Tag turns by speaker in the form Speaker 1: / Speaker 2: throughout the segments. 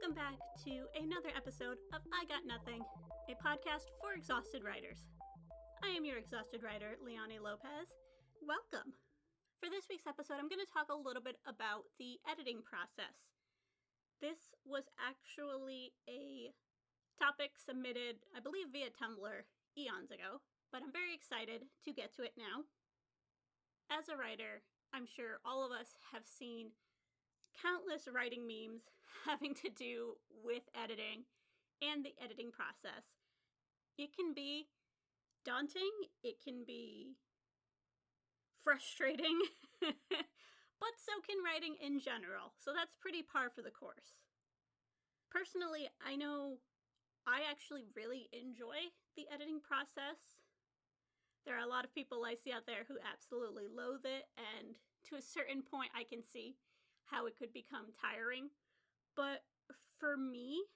Speaker 1: Welcome back to another episode of I Got Nothing, a podcast for exhausted writers. I am your exhausted writer, Leani Lopez. Welcome. For this week's episode, I'm going to talk a little bit about the editing process. This was actually a topic submitted, I believe, via Tumblr eons ago, but I'm very excited to get to it now. As a writer, I'm sure all of us have seen countless writing memes having to do with editing and the editing process. It can be daunting, it can be frustrating, but so can writing in general, so that's pretty par for the course. Personally, I know I actually really enjoy the editing process. There are a lot of people I see out there who absolutely loathe it, and to a certain point I can see how it could become tiring. But for me,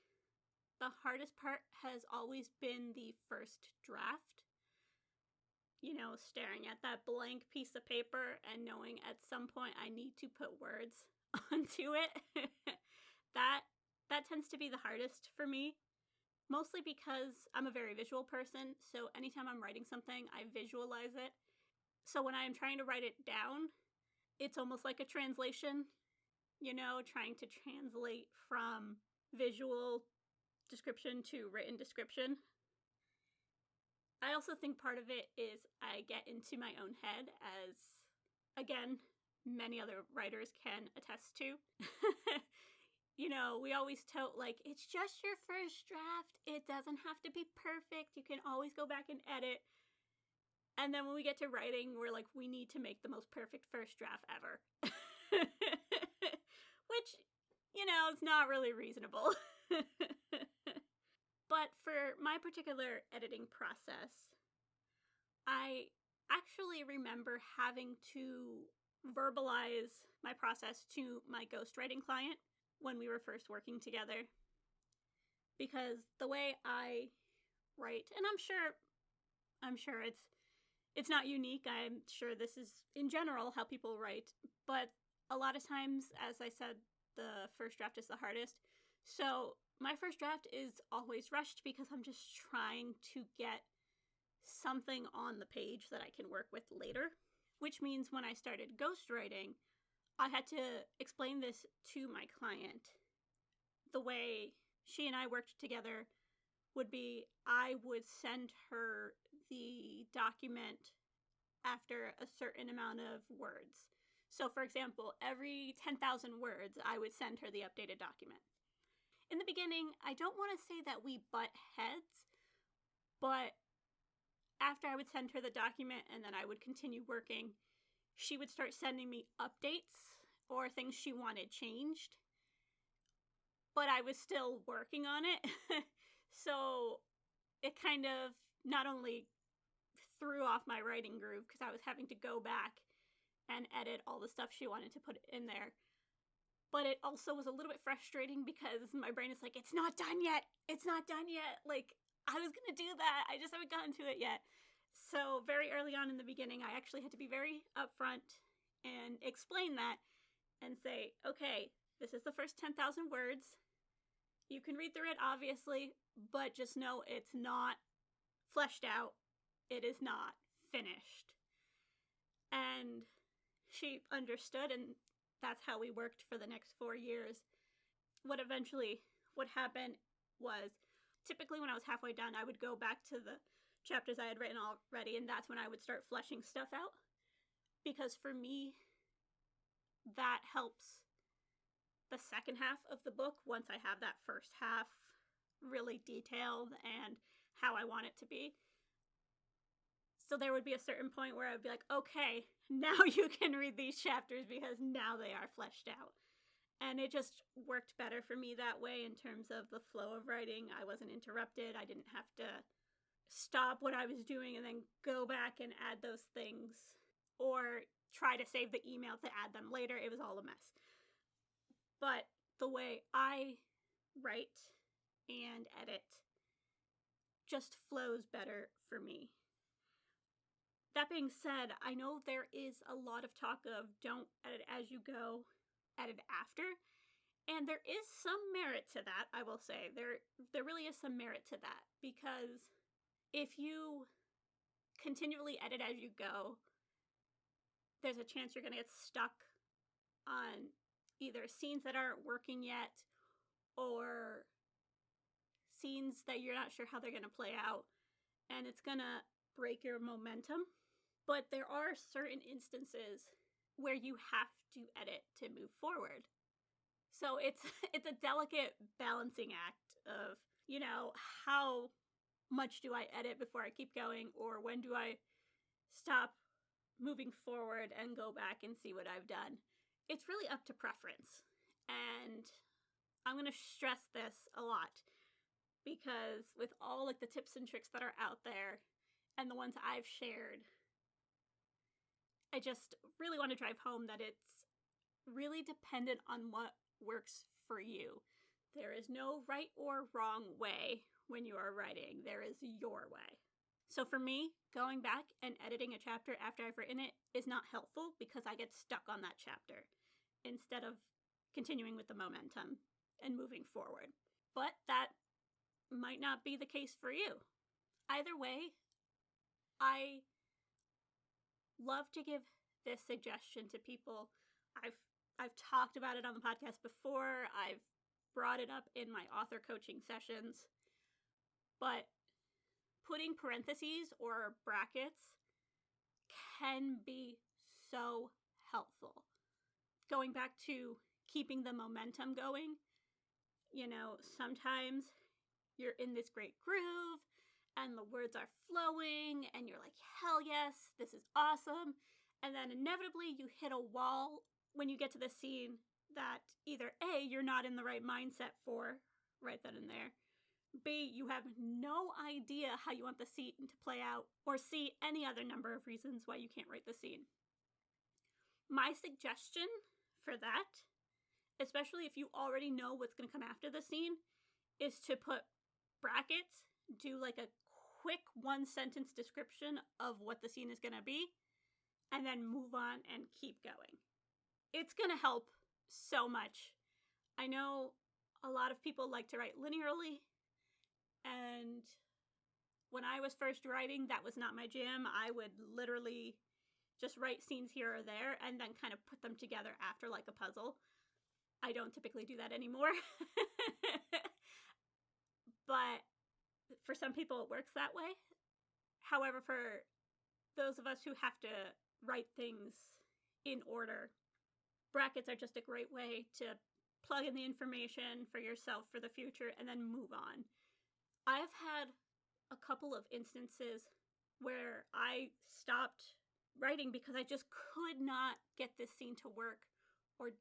Speaker 1: the hardest part has always been the first draft. You know, staring at that blank piece of paper and knowing at some point I need to put words onto it. That tends to be the hardest for me. Mostly because I'm a very visual person, so anytime I'm writing something, I visualize it. So when I'm trying to write it down, it's almost like a translation. You know, trying to translate from visual description to written description. I also think part of it is I get into my own head, as, again, many other writers can attest to. You know, we always tote, like, it's just your first draft. It doesn't have to be perfect. You can always go back and edit. And then when we get to writing, we're like, we need to make the most perfect first draft ever. Which, you know, is not really reasonable. But for my particular editing process, I actually remember having to verbalize my process to my ghostwriting client when we were first working together. Because the way I write, and I'm sure it's not unique. I'm sure this is, in general, how people write. But a lot of times, as I said, the first draft is the hardest. So my first draft is always rushed because I'm just trying to get something on the page that I can work with later. Which means when I started ghostwriting, I had to explain this to my client. The way she and I worked together would be I would send her the document after a certain amount of words. So, for example, every 10,000 words, I would send her the updated document. In the beginning, I don't want to say that we butt heads, but after I would send her the document and then I would continue working, she would start sending me updates or things she wanted changed. But I was still working on it. So it kind of not only threw off my writing groove because I was having to go back and edit all the stuff she wanted to put in there, but it also was a little bit frustrating because my brain is like, it's not done yet. It's not done yet. Like, I was going to do that. I just haven't gotten to it yet. So very early on in the beginning, I actually had to be very upfront and explain that and say, okay, this is the first 10,000 words. You can read through it, obviously, but just know it's not fleshed out. It is not finished. And she understood, and that's how we worked for the next 4 years. What eventually would happen was, typically when I was halfway done, I would go back to the chapters I had written already, and that's when I would start fleshing stuff out. Because for me, that helps the second half of the book once I have that first half really detailed and how I want it to be. So there would be a certain point where I would be like, okay, now you can read these chapters because now they are fleshed out. And it just worked better for me that way in terms of the flow of writing. I wasn't interrupted. I didn't have to stop what I was doing and then go back and add those things or try to save the email to add them later. It was all a mess. But the way I write and edit just flows better for me. That being said, I know there is a lot of talk of don't edit as you go, edit after. And there is some merit to that, I will say. There really is some merit to that, because if you continually edit as you go, there's a chance you're going to get stuck on either scenes that aren't working yet or scenes that you're not sure how they're going to play out, and it's going to break your momentum. But there are certain instances where you have to edit to move forward. So it's a delicate balancing act of, how much do I edit before I keep going, or when do I stop moving forward and go back and see what I've done. It's really up to preference. And I'm going to stress this a lot, because with all like the tips and tricks that are out there and the ones I've shared, I just really want to drive home that it's really dependent on what works for you. There is no right or wrong way when you are writing. There is your way. So for me, going back and editing a chapter after I've written it is not helpful, because I get stuck on that chapter instead of continuing with the momentum and moving forward. But that might not be the case for you. Either way, I love to give this suggestion to people. I've talked about it on the podcast before. I've brought it up in my author coaching sessions. But putting parentheses or brackets can be so helpful. Going back to keeping the momentum going, sometimes you're in this great groove and the words are flowing and you're like, hell yes, this is awesome. And then inevitably you hit a wall when you get to the scene that either A, you're not in the right mindset for right then and there, B, you have no idea how you want the scene to play out, or C, any other number of reasons why you can't write the scene. My suggestion for that, especially if you already know what's going to come after the scene, is to put brackets, do like a quick one-sentence description of what the scene is going to be, and then move on and keep going. It's going to help so much. I know a lot of people like to write linearly, and when I was first writing, that was not my jam. I would literally just write scenes here or there and then kind of put them together after like a puzzle. I don't typically do that anymore. But for some people, it works that way. However, for those of us who have to write things in order, brackets are just a great way to plug in the information for yourself for the future and then move on. I've had a couple of instances where I stopped writing because I just could not get this scene to work, or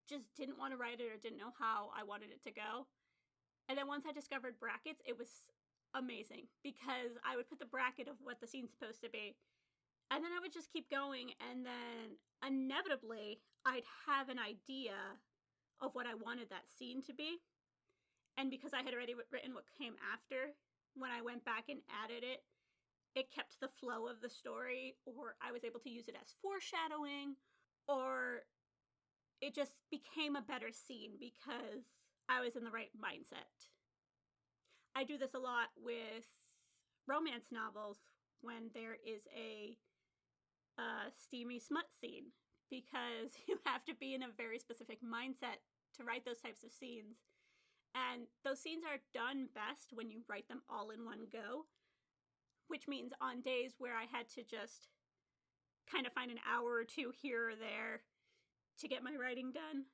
Speaker 1: just didn't want to write it, or didn't know how I wanted it to go. And then once I discovered brackets, it was amazing, because I would put the bracket of what the scene's supposed to be, and then I would just keep going, and then inevitably I'd have an idea of what I wanted that scene to be. And because I had already written what came after, when I went back and added it, it kept the flow of the story, or I was able to use it as foreshadowing, or it just became a better scene because I was in the right mindset. I do this a lot with romance novels when there is a steamy smut scene, because you have to be in a very specific mindset to write those types of scenes. And those scenes are done best when you write them all in one go, which means on days where I had to just kind of find an hour or two here or there to get my writing done,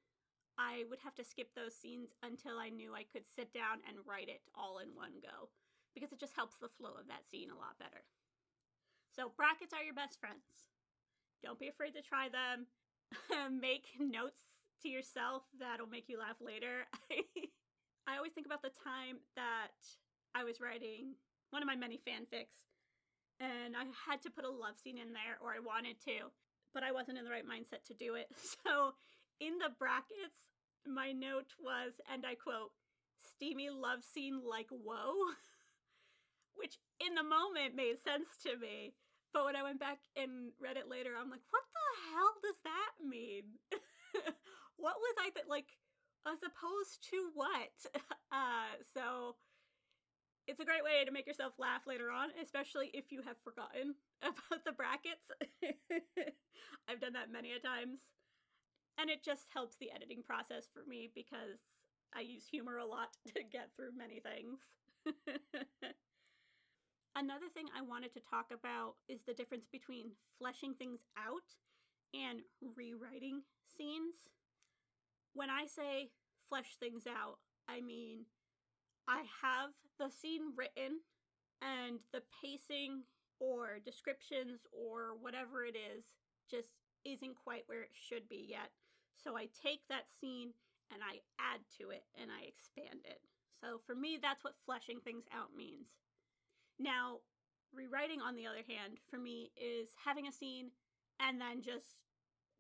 Speaker 1: I would have to skip those scenes until I knew I could sit down and write it all in one go, because it just helps the flow of that scene a lot better. So brackets are your best friends. Don't be afraid to try them. Make notes to yourself that'll make you laugh later. I always think about the time that I was writing one of my many fanfics, and I had to put a love scene in there, or I wanted to, but I wasn't in the right mindset to do it. So in the brackets, my note was, and I quote, "steamy love scene like whoa," which in the moment made sense to me. But when I went back and read it later, I'm like, what the hell does that mean? What was I as opposed to what? So it's a great way to make yourself laugh later on, especially if you have forgotten about the brackets. I've done that many a times. And it just helps the editing process for me because I use humor a lot to get through many things. Another thing I wanted to talk about is the difference between fleshing things out and rewriting scenes. When I say flesh things out, I mean I have the scene written and the pacing or descriptions or whatever it is just isn't quite where it should be yet. So I take that scene and I add to it and I expand it. So for me, that's what fleshing things out means. Now, rewriting, on the other hand, for me is having a scene and then just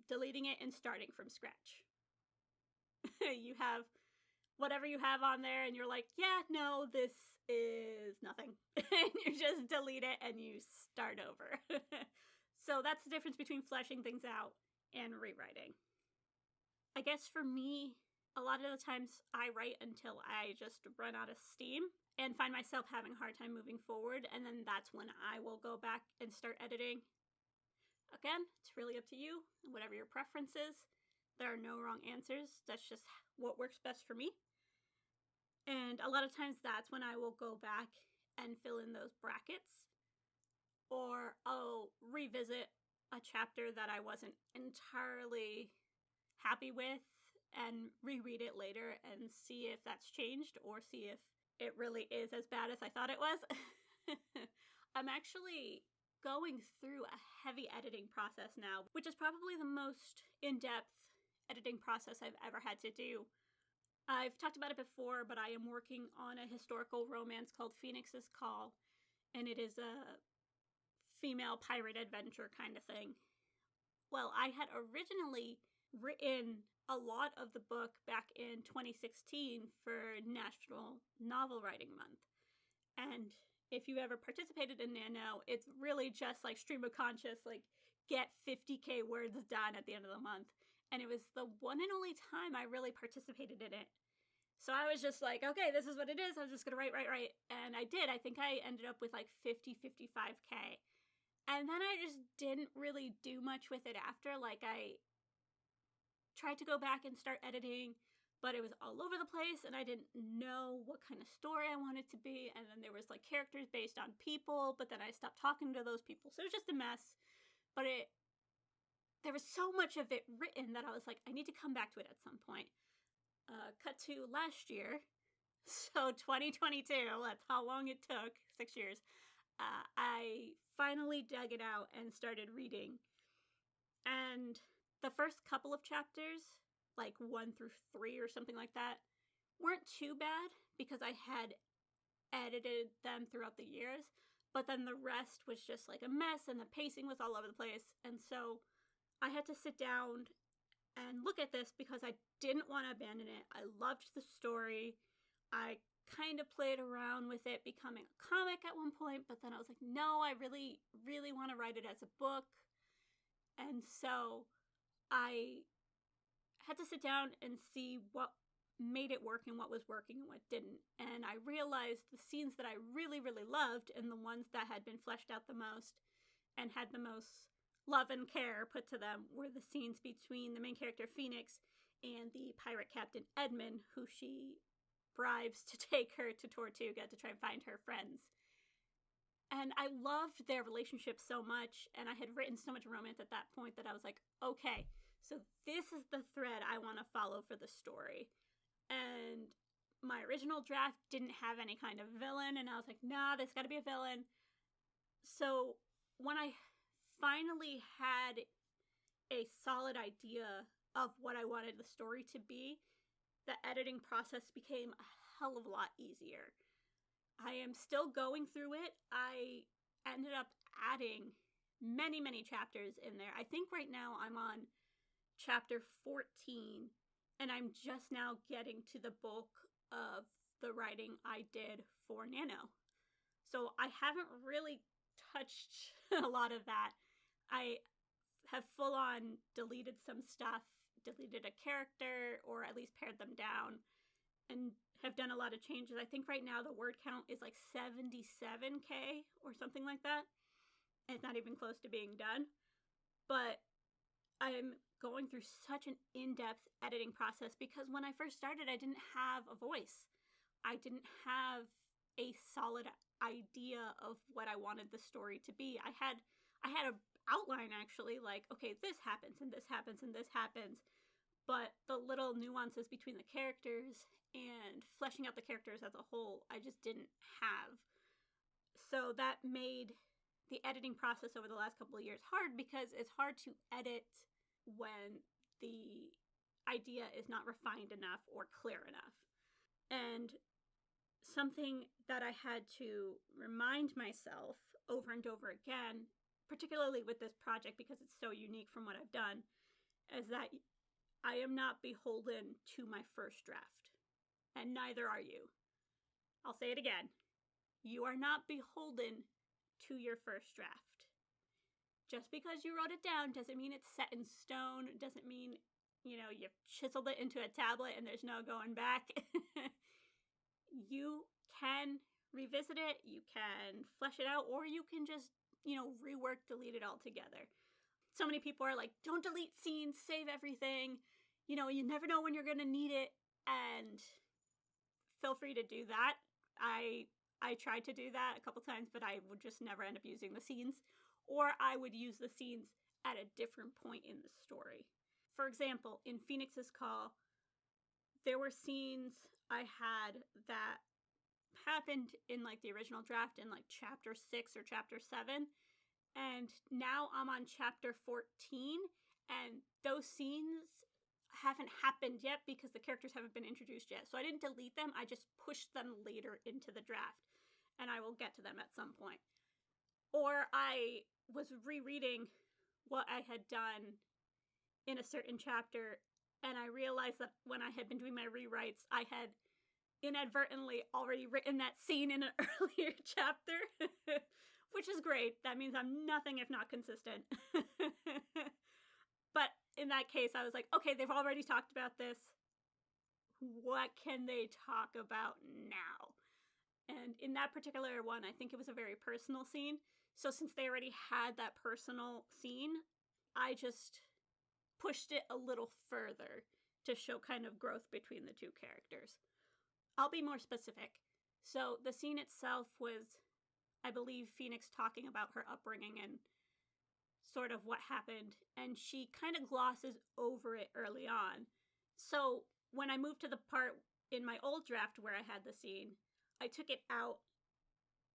Speaker 1: deleting it and starting from scratch. You have whatever you have on there and you're like, yeah, no, this is nothing. And you just delete it and you start over. So that's the difference between fleshing things out and rewriting. I guess for me, a lot of the times I write until I just run out of steam and find myself having a hard time moving forward, and then that's when I will go back and start editing. Again, it's really up to you, whatever your preference is. There are no wrong answers. That's just what works best for me. And a lot of times that's when I will go back and fill in those brackets. Or I'll revisit a chapter that I wasn't entirely happy with and reread it later and see if that's changed or see if it really is as bad as I thought it was. I'm actually going through a heavy editing process now, which is probably the most in-depth editing process I've ever had to do. I've talked about it before, but I am working on a historical romance called Phoenix's Call, and it is a female pirate adventure kind of thing. Well, I had originally written a lot of the book back in 2016 for National Novel Writing Month. And if you ever participated in Nano, it's really just like stream of conscious, like get 50k words done at the end of the month. And it was the one and only time I really participated in it. So I was just like, okay, this is what it is. I'm just going to write. And I did. I think I ended up with like 55k. And then I just didn't really do much with it after. Like I tried to go back and start editing, but it was all over the place and I didn't know what kind of story I wanted to be. And then there was like characters based on people, but then I stopped talking to those people. So it was just a mess. But there was so much of it written that I was like, I need to come back to it at some point. Cut to last year. So 2022, that's how long it took, 6 years. I finally dug it out and started reading. And the first couple of chapters, like 1 through 3 or something like that, weren't too bad because I had edited them throughout the years. But then the rest was just like a mess and the pacing was all over the place. And so I had to sit down and look at this because I didn't want to abandon it. I loved the story. I kind of played around with it becoming a comic at one point, but then I was like, no, I really, really want to write it as a book. And so I had to sit down and see what made it work and what was working and what didn't. And I realized the scenes that I really, really loved and the ones that had been fleshed out the most and had the most love and care put to them were the scenes between the main character Phoenix and the pirate captain Edmund, who she bribes to take her to Tortuga to try and find her friends. And I loved their relationship so much, and I had written so much romance at that point that I was like, okay, so this is the thread I want to follow for the story. And my original draft didn't have any kind of villain, and I was like, nah, there's got to be a villain. So when I finally had a solid idea of what I wanted the story to be, the editing process became a hell of a lot easier. I am still going through it. I ended up adding many, many chapters in there. I think right now I'm on chapter 14, and I'm just now getting to the bulk of the writing I did for Nano. So I haven't really touched a lot of that. I have full on deleted some stuff deleted a character or at least pared them down and have done a lot of changes. I think right now the word count is like 77K or something like that. And it's not even close to being done. But I'm going through such an in-depth editing process because when I first started, I didn't have a voice. I didn't have a solid idea of what I wanted the story to be. I had a outline actually, like, okay, this happens and this happens and this happens, but the little nuances between the characters and fleshing out the characters as a whole, I just didn't have. So that made the editing process over the last couple of years hard because it's hard to edit when the idea is not refined enough or clear enough. And something that I had to remind myself over and over again, particularly with this project because it's so unique from what I've done, is that I am not beholden to my first draft. And neither are you. I'll say it again. You are not beholden to your first draft. Just because you wrote it down doesn't mean it's set in stone. Doesn't mean, you've chiseled it into a tablet and there's no going back. You can revisit it, you can flesh it out, or you can just, rework, delete it all together. So many people are like, don't delete scenes, save everything. You never know when you're going to need it. And feel free to do that. I tried to do that a couple times, but I would just never end up using the scenes. Or I would use the scenes at a different point in the story. For example, in Phoenix's Call, there were scenes I had that happened in like the original draft in like chapter 6 or chapter 7. And now I'm on chapter 14 and those scenes haven't happened yet because the characters haven't been introduced yet. So I didn't delete them, I just pushed them later into the draft. And I will get to them at some point. Or I was rereading what I had done in a certain chapter, and I realized that when I had been doing my rewrites, I had inadvertently already written that scene in an earlier chapter, which is great. That means I'm nothing if not consistent. But in that case, I was like, okay, they've already talked about this. What can they talk about now? And in that particular one, I think it was a very personal scene. So since they already had that personal scene, I just pushed it a little further to show kind of growth between the two characters. I'll be more specific. So the scene itself was, I believe, Phoenix talking about her upbringing and sort of what happened. And she kind of glosses over it early on. So when I moved to the part in my old draft where I had the scene, I took it out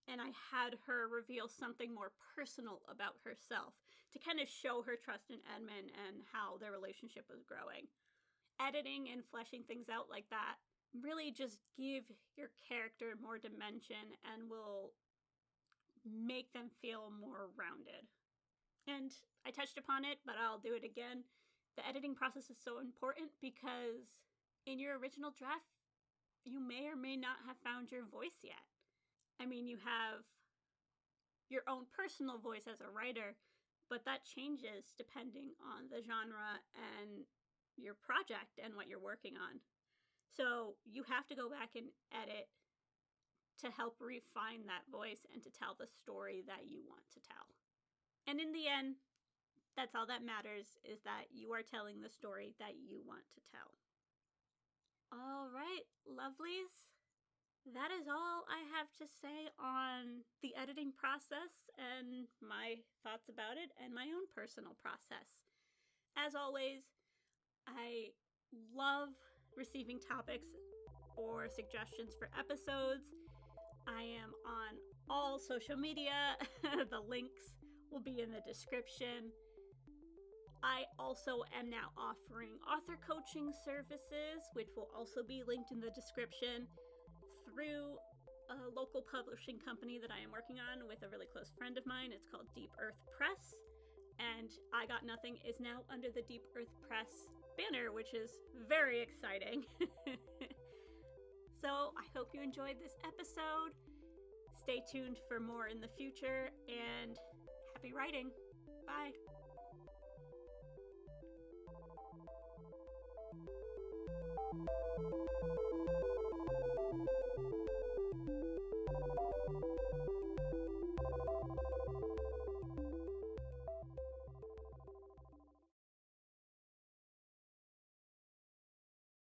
Speaker 1: and I had her reveal something more personal about herself to kind of show her trust in Edmund and how their relationship was growing. Editing and fleshing things out like that really just give your character more dimension and will make them feel more rounded. And I touched upon it, but I'll do it again. The editing process is so important because in your original draft, you may or may not have found your voice yet. I mean, you have your own personal voice as a writer, but that changes depending on the genre and your project and what you're working on. So you have to go back and edit to help refine that voice and to tell the story that you want to tell. And in the end, that's all that matters, is that you are telling the story that you want to tell. All right, lovelies. That is all I have to say on the editing process and my thoughts about it and my own personal process. As always, I love receiving topics or suggestions for episodes. I am on all social media. The links will be in the description. I also am now offering author coaching services, which will also be linked in the description, through a local publishing company that I am working on with a really close friend of mine. It's called Deep Earth Press, and I Got Nothing is now under the Deep Earth Press banner, which is very exciting. So I hope you enjoyed this episode. Stay tuned for more in the future, and happy writing. Bye.